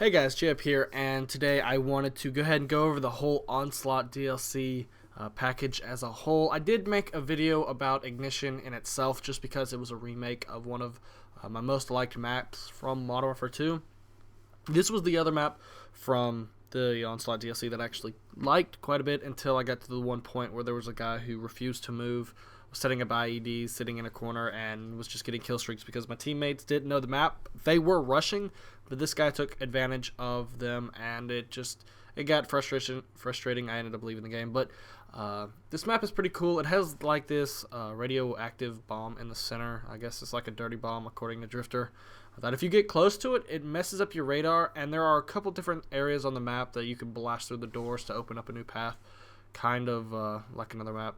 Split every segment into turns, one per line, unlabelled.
Hey guys, Jhub here, and today I wanted to go ahead and go over the whole Onslaught DLC package as a whole. I did make a video about Ignition in itself just because it was a remake of one of my most liked maps from Modern Warfare 2. This was the other map from the Onslaught DLC that I actually liked quite a bit until I got to the one point where there was a guy who refused to move, was setting up IEDs, sitting in a corner, and was just getting kill streaks because my teammates didn't know the map. They were rushing, but this guy took advantage of them, and it got frustrating. I ended up leaving the game, but this map is pretty cool. It has like this radioactive bomb in the center. I guess it's like a dirty bomb according to Drifter, that if you get close to it, it messes up your radar, and there are a couple different areas on the map that you can blast through the doors to open up a new path, kind of like another map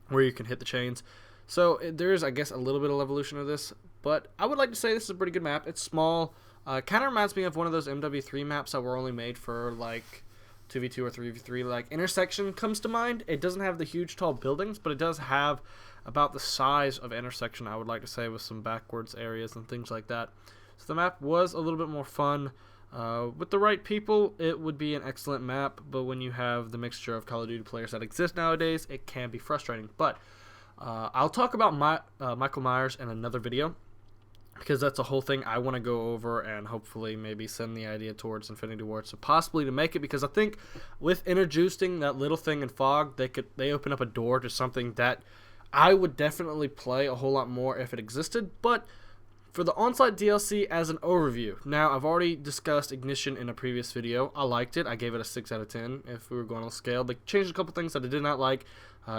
where you can hit the chains. So there is, I guess, a little bit of evolution of this, but I would like to say this is a pretty good map. It's small. Kind of reminds me of one of those MW3 maps that were only made for like 2v2 or 3v3. Like Intersection comes to mind. It doesn't have the huge tall buildings, but it does have about the size of Intersection, I would like to say, with some backwards areas and things like that. So the map was a little bit more fun. With the right people, it would be an excellent map, but when you have the mixture of Call of Duty players that exist nowadays, it can be frustrating. But I'll talk about Michael Myers in another video, because that's a whole thing I want to go over and hopefully maybe send the idea towards Infinity Ward, so possibly to make it, because I think with introducing that little thing in Fog, they open up a door to something that I would definitely play a whole lot more if it existed. But for the Onslaught DLC as an overview, now I've already discussed Ignition in a previous video. I liked it. I gave it a 6 out of 10 if we were going on scale. They changed a couple things that I did not like,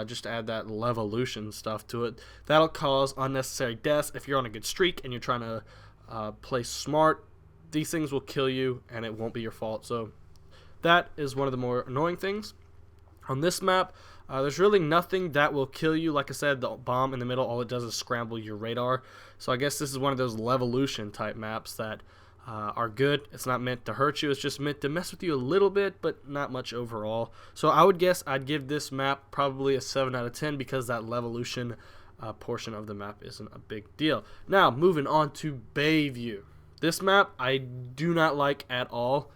just to add that Levolution stuff to it. That'll cause unnecessary deaths. If you're on a good streak and you're trying to play smart, these things will kill you and it won't be your fault. So that is one of the more annoying things. On this map, there's really nothing that will kill you. Like I said, the bomb in the middle, all it does is scramble your radar. So I guess this is one of those Levolution type maps that are good. It's not meant to hurt you. It's just meant to mess with you a little bit, but not much overall. So I would guess I'd give this map probably a 7 out of 10 because that Levolution portion of the map isn't a big deal. Now, moving on to Bayview. This map I do not like at all.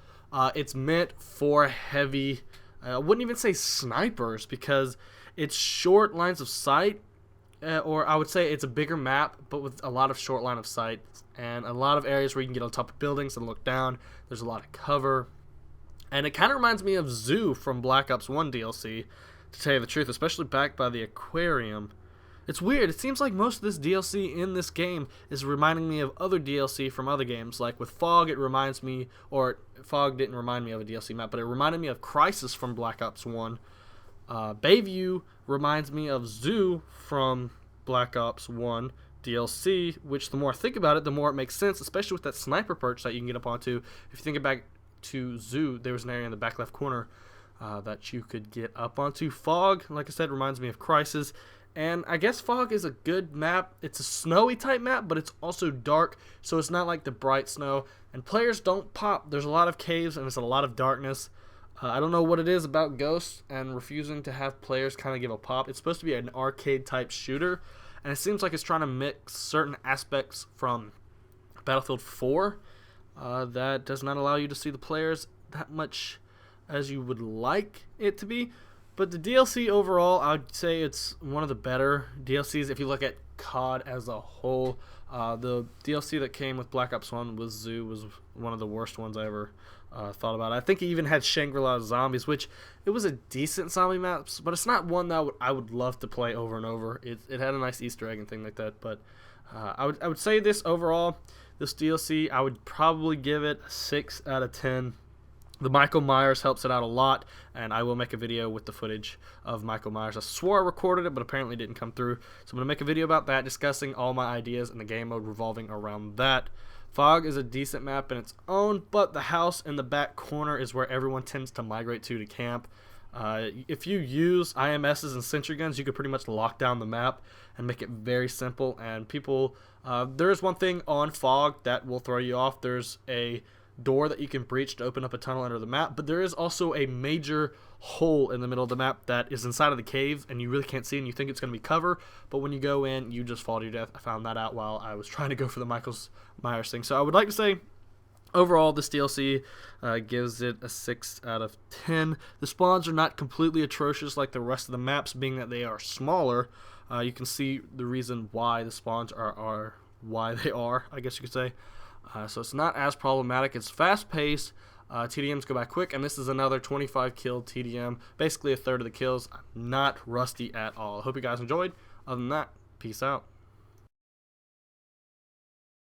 It's meant for heavy... I wouldn't even say snipers because it's short lines of sight, or I would say it's a bigger map, but with a lot of short line of sight and a lot of areas where you can get on top of buildings and look down. There's a lot of cover, and it kind of reminds me of Zoo from Black Ops 1 DLC, to tell you the truth, especially backed by the aquarium. It's weird. It seems like most of this DLC in this game is reminding me of other DLC from other games. Like with Fog, it reminds me, or Fog didn't remind me of a DLC map, but it reminded me of Crisis from Black Ops 1. Bayview reminds me of Zoo from Black Ops 1 DLC, which the more I think about it, the more it makes sense, especially with that sniper perch that you can get up onto. If you think it back to Zoo, there was an area in the back left corner that you could get up onto. Fog, like I said, reminds me of Crisis. And I guess Fog is a good map. It's a snowy type map, but it's also dark, so it's not like the bright snow. And players don't pop. There's a lot of caves and there's a lot of darkness. I don't know what it is about Ghost and refusing to have players kind of give a pop. It's supposed to be an arcade type shooter, and it seems like it's trying to mix certain aspects from Battlefield 4 that does not allow you to see the players that much as you would like it to be. But the DLC overall, I would say it's one of the better DLCs if you look at COD as a whole. The DLC that came with Black Ops 1 with Zoo was one of the worst ones I ever thought about. I think it even had Shangri-La Zombies, which it was a decent zombie map, but it's not one that I would love to play over and over. It had a nice Easter egg and thing like that. But I would say this overall, this DLC, I would probably give it a 6 out of 10. The Michael Myers helps it out a lot, and I will make a video with the footage of Michael Myers. I swore I recorded it, but apparently it didn't come through. So I'm going to make a video about that, discussing all my ideas in the game mode revolving around that. Fog is a decent map in its own, but the house in the back corner is where everyone tends to migrate to camp. If you use IMSs and sentry guns, you could pretty much lock down the map and make it very simple. And people, there is one thing on Fog that will throw you off. There's a door that you can breach to open up a tunnel under the map, but there is also a major hole in the middle of the map that is inside of the cave, and you really can't see, and you think it's going to be cover, but when you go in, you just fall to your death. I found that out while I was trying to go for the Michael Myers thing. So I would like to say Overall, this DLC gives it a 6 out of 10. The spawns are not completely atrocious like the rest of the maps, being that they are smaller. You can see the reason why the spawns are why they are, I guess you could say. So it's not as problematic. It's fast-paced. TDMs go by quick, and this is another 25 kill TDM, basically a third of the kills. I'm not rusty at all. I hope you guys enjoyed. Other than that, peace out.